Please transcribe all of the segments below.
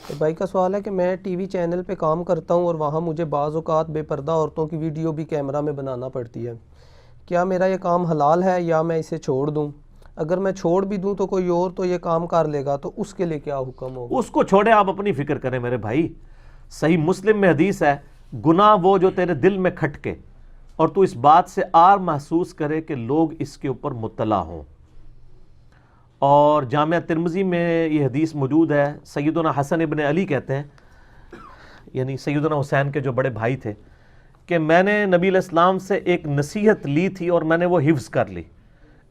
بھائی کا سوال ہے کہ میں ٹی وی چینل پہ کام کرتا ہوں اور وہاں مجھے بعض اوقات بے پردہ عورتوں کی ویڈیو بھی کیمرہ میں بنانا پڑتی ہے. کیا میرا یہ کام حلال ہے یا میں اسے چھوڑ دوں؟ اگر میں چھوڑ بھی دوں تو کوئی اور تو یہ کام کر لے گا، تو اس کے لیے کیا حکم ہوگا؟ اس کو چھوڑے، آپ اپنی فکر کریں میرے بھائی. صحیح مسلم میں حدیث ہے، گناہ وہ جو تیرے دل میں کھٹکے اور تو اس بات سے آر محسوس کرے کہ لوگ اس کے اوپر مطلع ہوں. اور جامعہ ترمذی میں یہ حدیث موجود ہے. سیدنا حسن ابن علی کہتے ہیں، یعنی سیدنا حسین کے جو بڑے بھائی تھے، کہ میں نے نبی علیہ السلام سے ایک نصیحت لی تھی اور میں نے وہ حفظ کر لی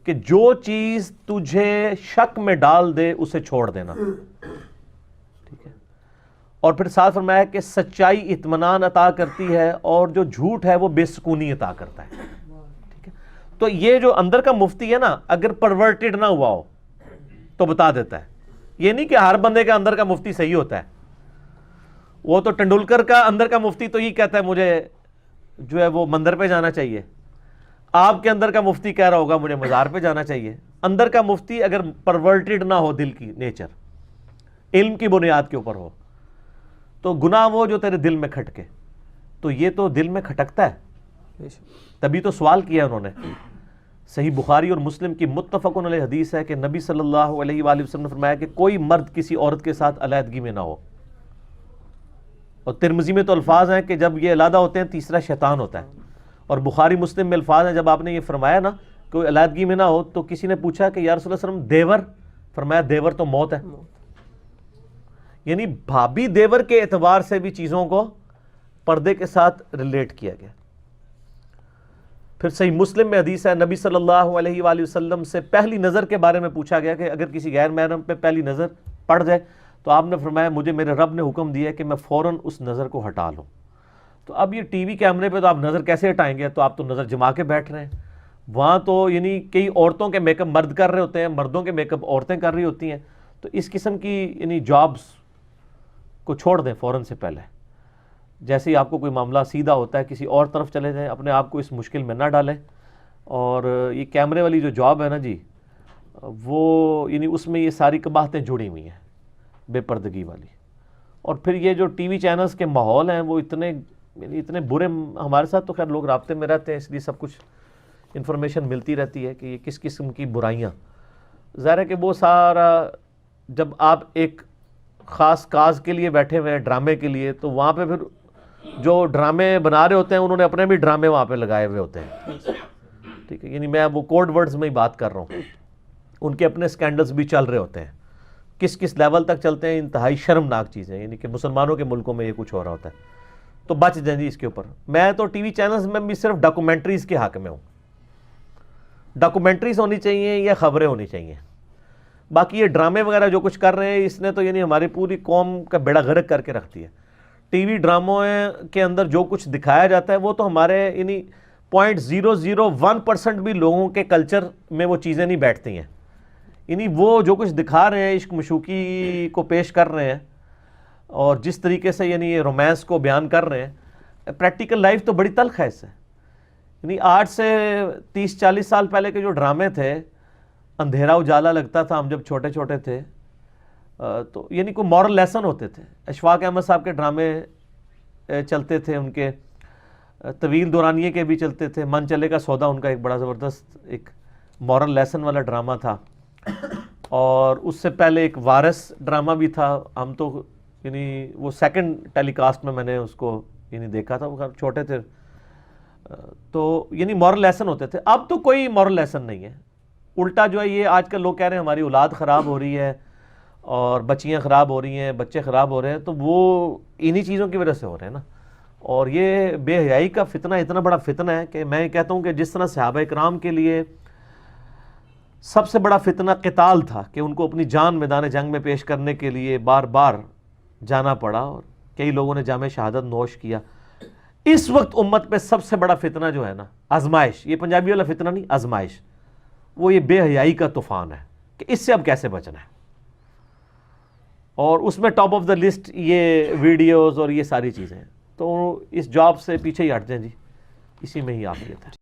کہ جو چیز تجھے شک میں ڈال دے اسے چھوڑ دینا. ٹھیک ہے. اور پھر ساتھ فرمایا کہ سچائی اطمینان عطا کرتی ہے اور جو جھوٹ ہے وہ بے سکونی عطا کرتا ہے. ٹھیک ہے. تو یہ جو اندر کا مفتی ہے نا، اگر پرورٹڈ نہ ہوا ہو تو بتا دیتا ہے. یہ نہیں کہ ہر بندے کا اندر کا مفتی صحیح ہوتا ہے. وہ تو ٹنڈولکر کا اندر کا مفتی تو یہ کہتا ہے مجھے جو ہے وہ مندر پہ جانا چاہیے. آپ کے اندر کا مفتی کہہ رہا ہوگا مجھے مزار پہ جانا چاہیے. اندر کا مفتی اگر پرورٹڈ نہ ہو، دل کی نیچر علم کی بنیاد کے اوپر ہو، تو گناہ وہ جو تیرے دل میں کھٹکے. تو یہ تو دل میں کھٹکتا ہے، تبھی تو سوال کیا انہوں نے. صحیح بخاری اور مسلم کی متفقن علیہ حدیث ہے کہ نبی صلی اللہ علیہ وآلہ وسلم نے فرمایا کہ کوئی مرد کسی عورت کے ساتھ علیحدگی میں نہ ہو. اور ترمذی میں تو الفاظ ہیں کہ جب یہ علیحدہ ہوتے ہیں تیسرا شیطان ہوتا ہے. اور بخاری مسلم میں الفاظ ہیں، جب آپ نے یہ فرمایا نا کوئی علیحدگی میں نہ ہو، تو کسی نے پوچھا کہ یا رسول اللہ صلی اللہ علیہ وسلم دیور؟ فرمایا دیور تو موت ہے. یعنی بھابی دیور کے اعتبار سے بھی چیزوں کو پردے کے ساتھ ریلیٹ کیا گیا. پھر صحیح مسلم میں حدیث ہے، نبی صلی اللہ علیہ وآلہ وسلم سے پہلی نظر کے بارے میں پوچھا گیا کہ اگر کسی غیر محرم پہ پہلی نظر پڑ جائے تو آپ نے فرمایا مجھے میرے رب نے حکم دیا کہ میں فوراً اس نظر کو ہٹا لوں. تو اب یہ ٹی وی کیمرے پہ تو آپ نظر کیسے ہٹائیں گے؟ تو آپ تو نظر جما کے بیٹھ رہے ہیں. وہاں تو یعنی کئی عورتوں کے میک اپ مرد کر رہے ہوتے ہیں، مردوں کے میک اپ عورتیں کر رہی ہوتی ہیں. تو اس قسم کی یعنی جابز کو چھوڑ دیں فوراً سے پہلے. جیسے ہی آپ کو کوئی معاملہ سیدھا ہوتا ہے کسی اور طرف چلے جائیں، اپنے آپ کو اس مشکل میں نہ ڈالیں. اور یہ کیمرے والی جو جاب ہے نا جی، وہ یعنی اس میں یہ ساری قباحتیں جڑی ہوئی ہیں، بے پردگی والی. اور پھر یہ جو ٹی وی چینلز کے ماحول ہیں وہ اتنے برے. ہمارے ساتھ تو خیر لوگ رابطے میں رہتے ہیں، اس لیے سب کچھ انفارمیشن ملتی رہتی ہے کہ یہ کس قسم کی برائیاں. ظاہر ہے کہ وہ سارا جب آپ ایک خاص کاز کے لیے بیٹھے ہوئے ہیں، ڈرامے کے لیے، تو وہاں پہ پھر جو ڈرامے بنا رہے ہوتے ہیں انہوں نے اپنے بھی ڈرامے وہاں پہ لگائے ہوئے ہوتے ہیں. ٹھیک ہے. یعنی میں وہ کوڈ ورڈز میں ہی بات کر رہا ہوں. ان کے اپنے سکینڈلز بھی چل رہے ہوتے ہیں. کس لیول تک چلتے ہیں، انتہائی شرمناک چیزیں. یعنی کہ مسلمانوں کے ملکوں میں یہ کچھ ہو رہا ہوتا ہے. تو بچ جائیں جی اس کے اوپر. میں تو ٹی وی چینلز میں بھی صرف ڈاکومنٹریز کے حق میں ہوں. ڈاکومنٹریز ہونی چاہیے یا خبریں ہونی چاہیے. باقی یہ ڈرامے وغیرہ جو کچھ کر رہے ہیں اس نے تو یعنی ہماری پوری قوم کا بیڑا غرق کر کے رکھ دیا. ٹی وی ڈراموں کے اندر جو کچھ دکھایا جاتا ہے وہ تو ہمارے یعنی 0.001% بھی لوگوں کے کلچر میں وہ چیزیں نہیں بیٹھتی ہیں. یعنی وہ جو کچھ دکھا رہے ہیں، عشق مشوقی کو پیش کر رہے ہیں اور جس طریقے سے یعنی یہ رومانس کو بیان کر رہے ہیں، پریکٹیکل لائف تو بڑی تلخ ہے اس سے. یعنی آج سے 30-40 سال پہلے کے جو ڈرامے تھے، اندھیرا اجالا لگتا تھا ہم جب چھوٹے چھوٹے تھے، تو یعنی کوئی مورل لیسن ہوتے تھے. اشفاق احمد صاحب کے ڈرامے چلتے تھے، ان کے طویل دورانیے کے بھی چلتے تھے. من چلے کا سودا ان کا ایک بڑا زبردست ایک مورل لیسن والا ڈرامہ تھا. اور اس سے پہلے ایک وارث ڈرامہ بھی تھا. ہم تو یعنی وہ سیکنڈ ٹیلی کاسٹ میں نے اس کو یعنی دیکھا تھا، وہ چھوٹے تھے. تو یعنی مورل لیسن ہوتے تھے. اب تو کوئی مورل لیسن نہیں ہے. الٹا جو ہے یہ آج کل لوگ کہہ رہے ہیں ہماری اولاد خراب ہو رہی ہے اور بچیاں خراب ہو رہی ہیں، بچے خراب ہو رہے ہیں. تو وہ انہی چیزوں کی وجہ سے ہو رہے ہیں نا. اور یہ بے حیائی کا فتنہ اتنا بڑا فتنہ ہے کہ میں کہتا ہوں کہ جس طرح صحابہ کرام کے لیے سب سے بڑا فتنہ قتال تھا کہ ان کو اپنی جان میدان جنگ میں پیش کرنے کے لیے بار بار جانا پڑا اور کئی لوگوں نے جام شہادت نوش کیا، اس وقت امت پہ سب سے بڑا فتنہ جو ہے نا، آزمائش. یہ پنجابی والا فتنہ نہیں، آزمائش. وہ یہ بے حیائی کا طوفان ہے کہ اس سے اب کیسے بچنا ہے. اور اس میں ٹاپ آف دا لسٹ یہ ویڈیوز اور یہ ساری چیزیں ہیں. تو اس جاب سے پیچھے ہی ہٹ جائیں جی، اسی میں ہی آپ لیتے ہیں.